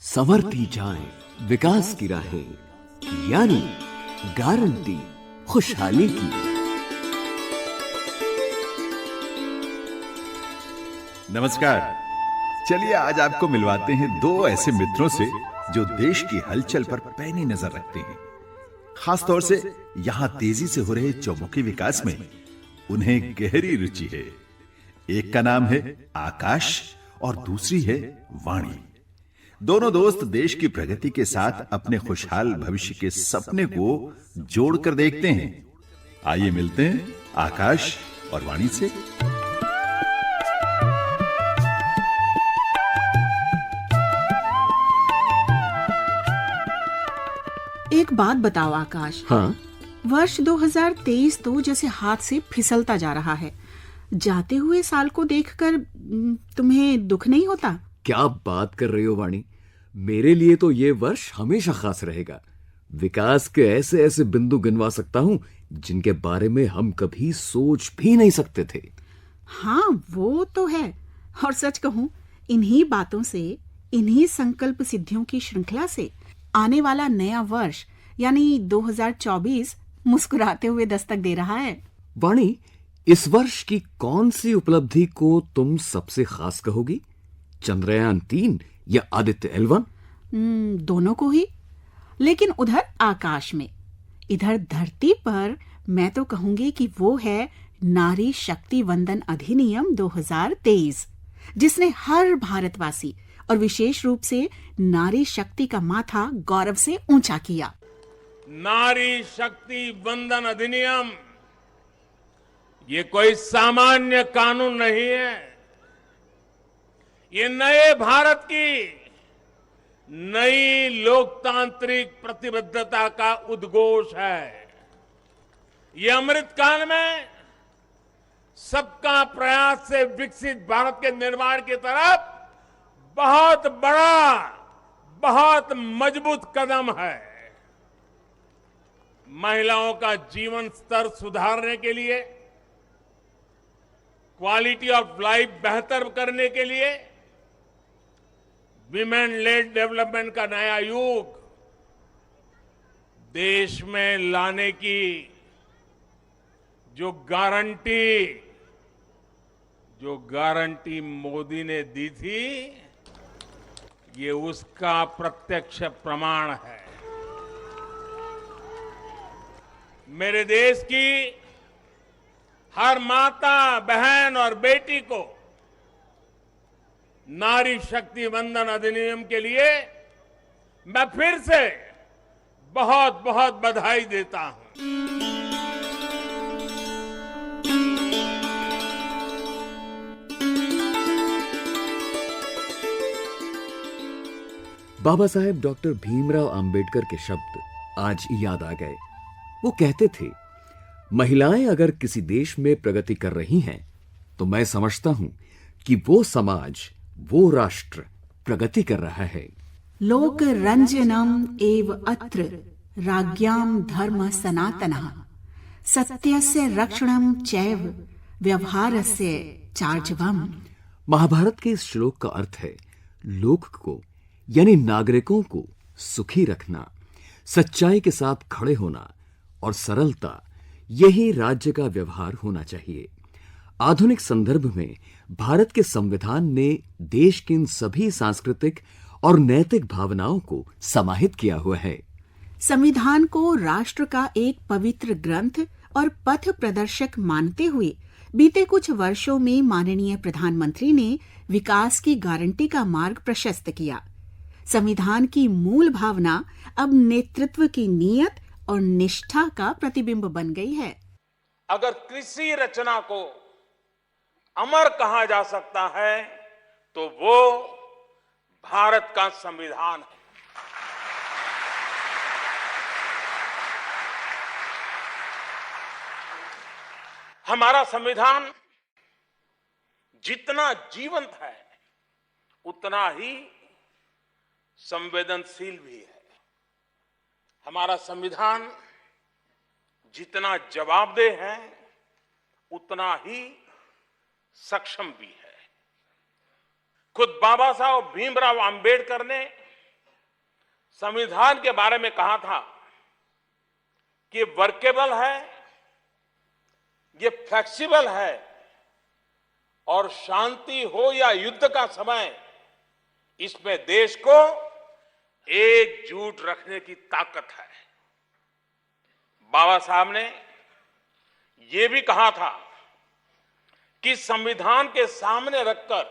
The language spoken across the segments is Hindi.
संवरती जाएं विकास की राहें, यानी गारंटी खुशहाली की। नमस्कार। चलिए आज आपको मिलवाते हैं दो ऐसे मित्रों से जो देश की हलचल पर पैनी नजर रखते हैं। खास तौर से यहां तेजी से हो रहे चौमुखी विकास में उन्हें गहरी रुचि है। एक का नाम है आकाश और दूसरी है वाणी। दोनों दोस्त देश की प्रगति के साथ अपने खुशहाल भविष्य के सपने को जोड़कर देखते हैं। आइए मिलते हैं आकाश और वाणी से। एक बात बताओ आकाश। हाँ, वर्ष 2023 तो जैसे हाथ से फिसलता जा रहा है। जाते हुए साल को देखकर तुम्हें दुख नहीं होता? क्या बात कर रही हो वाणी। मेरे लिए तो ये वर्ष हमेशा खास रहेगा। विकास के ऐसे ऐसे बिंदु गिनवा सकता हूं जिनके बारे में हम कभी सोच भी नहीं सकते थे। हाँ, वो तो है। और सच कहूं, इन्हीं बातों से, इन्हीं संकल्प सिद्धियों की श्रृंखला से आने वाला नया वर्ष यानी 2024 मुस्कुराते हुए दस्तक दे रहा है। वाणी, इस वर्ष की कौन सी उपलब्धि को तुम सबसे खास कहोगी? चंद्रयान 3 या आदित्य L1? दोनों को ही। लेकिन उधर आकाश में, इधर धरती पर मैं तो कहूंगी कि वो है नारी शक्ति वंदन अधिनियम 2023, जिसने हर भारतवासी और विशेष रूप से नारी शक्ति का माथा गौरव से ऊंचा किया। नारी शक्ति वंदन अधिनियम ये कोई सामान्य कानून नहीं है। ये नए भारत की नई लोकतांत्रिक प्रतिबद्धता का उद्घोष है। ये अमृतकाल में सबका प्रयास से विकसित भारत के निर्माण की तरफ बहुत बड़ा, बहुत मजबूत कदम है। महिलाओं का जीवन स्तर सुधारने के लिए, क्वालिटी ऑफ लाइफ बेहतर करने के लिए विमेन लेड डेवलपमेंट का नया युग देश में लाने की जो गारंटी मोदी ने दी थी, ये उसका प्रत्यक्ष प्रमाण है। मेरे देश की हर माता, बहन और बेटी को नारी शक्ति वंदन अधिनियम के लिए मैं फिर से बहुत बहुत बधाई देता हूं। बाबा साहेब डॉक्टर भीमराव अंबेडकर के शब्द आज याद आ गए। वो कहते थे, महिलाएं अगर किसी देश में प्रगति कर रही हैं तो मैं समझता हूं कि वो समाज, वो राष्ट्र प्रगति कर रहा है। लोक रंजनम एव अत्र राज्ञाम धर्म सनातनः सत्यस्य रक्षणम चैव व्यवहारस्य चार्जवम्। महाभारत के इस श्लोक का अर्थ है लोक को यानी नागरिकों को सुखी रखना, सच्चाई के साथ खड़े होना और सरलता, यही राज्य का व्यवहार होना चाहिए। आधुनिक संदर्भ में भारत के संविधान ने देश की इन सभी सांस्कृतिक और नैतिक भावनाओं को समाहित किया हुआ है। संविधान को राष्ट्र का एक पवित्र ग्रंथ और पथ प्रदर्शक मानते हुए बीते कुछ वर्षों में माननीय प्रधानमंत्री ने विकास की गारंटी का मार्ग प्रशस्त किया। संविधान की मूल भावना अब नेतृत्व की नीयत और निष्ठा का प्रतिबिंब बन गई है। अगर कृषि रचना को अमर कहा जा सकता है तो वो भारत का संविधान है। हमारा संविधान जितना जीवंत है उतना ही संवेदनशील भी है। हमारा संविधान जितना जवाबदेह है उतना ही सक्षम भी है। खुद बाबा साहब भीमराव अंबेडकर ने संविधान के बारे में कहा था कि वर्केबल है, ये फ्लेक्सिबल है और शांति हो या युद्ध का समय, इसमें देश को एकजुट रखने की ताकत है। बाबा साहब ने ये भी कहा था कि संविधान के सामने रखकर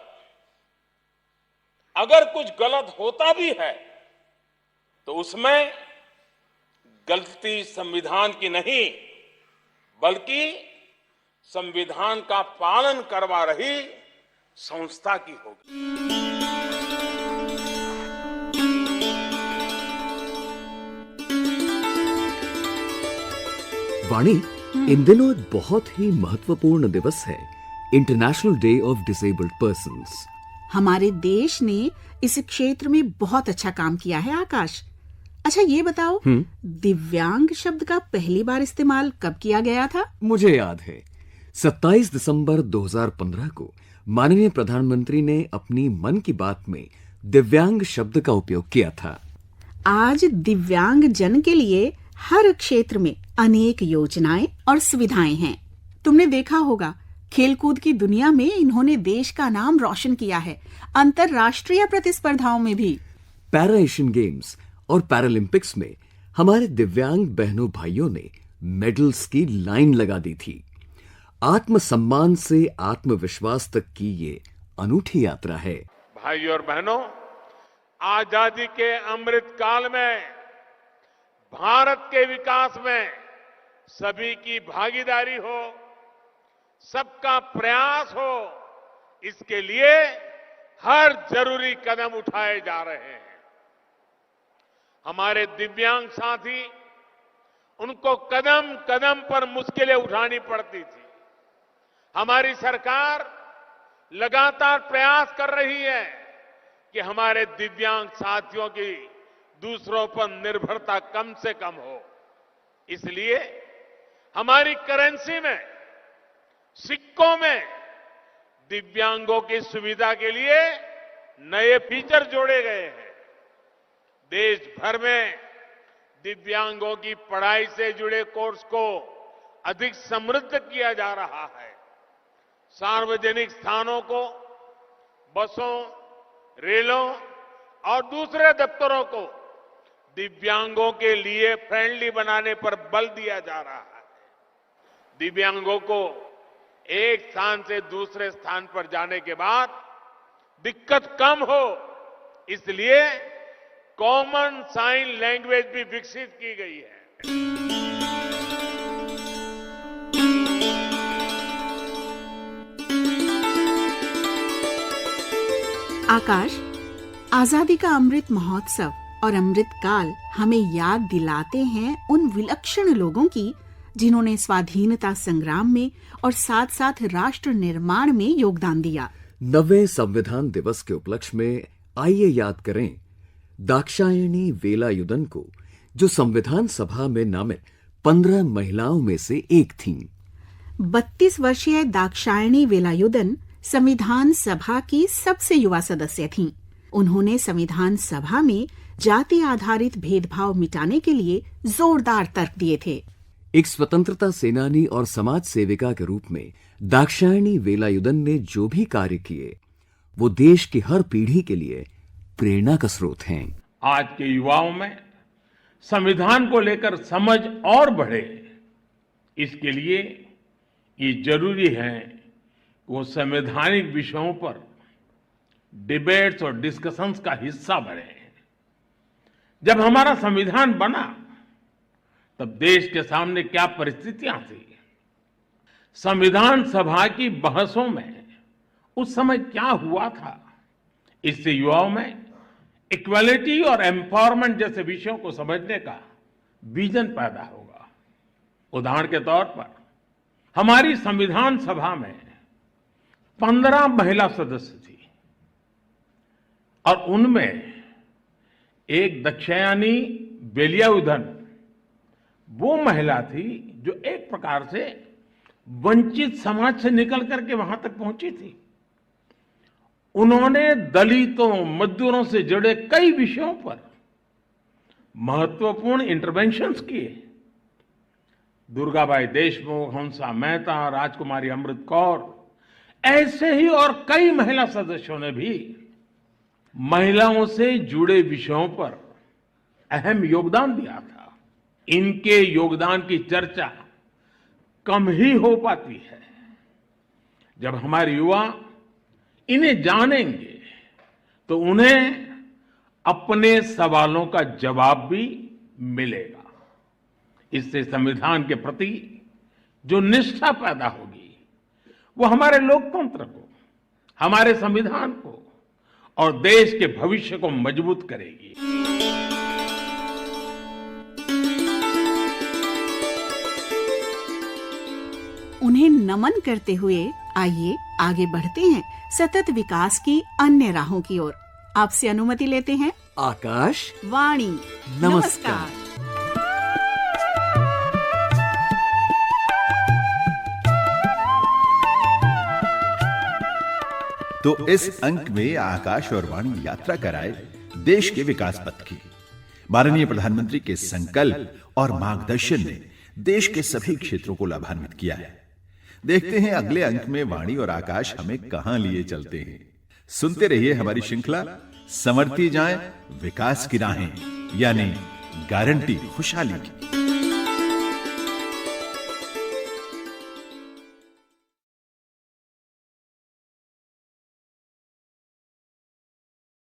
अगर कुछ गलत होता भी है तो उसमें गलती संविधान की नहीं बल्कि संविधान का पालन करवा रही संस्था की होगी। वाणी, इन दिनों एक बहुत ही महत्वपूर्ण दिवस है, international day of disabled persons. हमारे देश ने इस क्षेत्र में बहुत अच्छा काम किया है। आकाश, अच्छा ये बताओ, दिव्यांग शब्द का पहली बार इस्तेमाल कब किया गया था? मुझे याद है 27 दिसंबर 2015 को माननीय प्रधानमंत्री ने अपनी मन की बात में दिव्यांग शब्द का उपयोग किया था। आज दिव्यांग जन के लिए हर क्षेत्र में अनेक योजनाएं और सुविधाएं हैं। तुमने देखा होगा, खेलकूद की दुनिया में इन्होंने देश का नाम रोशन किया है, अंतर्राष्ट्रीय प्रतिस्पर्धाओं में भी। पैरा एशियन गेम्स और पैरालंपिक्स में हमारे दिव्यांग बहनों भाइयों ने मेडल्स की लाइन लगा दी थी। आत्मसम्मान से आत्मविश्वास तक की ये अनूठी यात्रा है। भाइयों और बहनों, आजादी के अमृत काल में भारत के विकास में सभी की भागीदारी हो, सबका प्रयास हो, इसके लिए हर जरूरी कदम उठाए जा रहे हैं। हमारे दिव्यांग साथी, उनको कदम कदम पर मुश्किलें उठानी पड़ती थी। हमारी सरकार लगातार प्रयास कर रही है कि हमारे दिव्यांग साथियों की दूसरों पर निर्भरता कम से कम हो। इसलिए हमारी करेंसी में, सिक्कों में दिव्यांगों की सुविधा के लिए नए फीचर जोड़े गए हैं। देश भर में दिव्यांगों की पढ़ाई से जुड़े कोर्स को अधिक समृद्ध किया जा रहा है। सार्वजनिक स्थानों को बसों, रेलों और दूसरे दफ्तरों को दिव्यांगों के लिए फ्रेंडली बनाने पर बल दिया जा रहा है। दिव्यांगों को एक स्थान से दूसरे स्थान पर जाने के बाद दिक्कत कम हो, इसलिए कॉमन साइन लैंग्वेज भी विकसित की गई है। आकाश, आजादी का अमृत महोत्सव और अमृत काल हमें याद दिलाते हैं उन विलक्षण लोगों की जिन्होंने स्वाधीनता संग्राम में और साथ साथ राष्ट्र निर्माण में योगदान दिया। 90वें संविधान दिवस के उपलक्ष्य में आइए याद करें दाक्षायणी वेलायुधन को, जो संविधान सभा में नामित 15 महिलाओं में से एक थीं। 32 वर्षीय दाक्षायणी वेलायुधन संविधान सभा की सबसे युवा सदस्य थीं। उन्होंने संविधान सभा में जाति आधारित भेदभाव मिटाने के लिए जोरदार तर्क दिए थे। एक स्वतंत्रता सेनानी और समाज सेविका के रूप में दाक्षायणी वेलायुधन ने जो भी कार्य किए, वो देश की हर पीढ़ी के लिए प्रेरणा का स्रोत हैं। आज के युवाओं में संविधान को लेकर समझ और बढ़े, इसके लिए ये जरूरी है कि वो संवैधानिक विषयों पर डिबेट्स और डिस्कशंस का हिस्सा बने। जब हमारा संविधान बना तब देश के सामने क्या परिस्थितियां थी, संविधान सभा की बहसों में उस समय क्या हुआ था, इससे युवाओं में इक्वालिटी और एम्पावरमेंट जैसे विषयों को समझने का विजन पैदा होगा। उदाहरण के तौर पर हमारी संविधान सभा में 15 महिला सदस्य थी और उनमें एक दाक्षायणी वेलायुधन वो महिला थी जो एक प्रकार से वंचित समाज से निकल करके वहां तक पहुंची थी। उन्होंने दलितों, मजदूरों से जुड़े कई विषयों पर महत्वपूर्ण इंटरवेंशंस किए। दुर्गाबाई देशमुख, हंसा मेहता, राजकुमारी अमृत कौर, ऐसे ही और कई महिला सदस्यों ने भी महिलाओं से जुड़े विषयों पर अहम योगदान दिया था। इनके योगदान की चर्चा कम ही हो पाती है। जब हमारे युवा इन्हें जानेंगे तो उन्हें अपने सवालों का जवाब भी मिलेगा। इससे संविधान के प्रति जो निष्ठा पैदा होगी वो हमारे लोकतंत्र को, हमारे संविधान को और देश के भविष्य को मजबूत करेगी। उन्हें नमन करते हुए आइए आगे बढ़ते हैं सतत विकास की अन्य राहों की ओर। आपसे अनुमति लेते हैं आकाश वाणी। नमस्कार। तो इस अंक में आकाश और वाणी यात्रा कराए देश के विकास पथ की। माननीय प्रधानमंत्री के संकल्प और मार्गदर्शन ने देश के सभी क्षेत्रों को लाभान्वित किया है। देखते हैं अगले अंक में वाणी और आकाश हमें कहां लिए चलते हैं। सुनते रहिए हमारी श्रृंखला संवरती जाए विकास की राहें, यानी गारंटी खुशहाली की।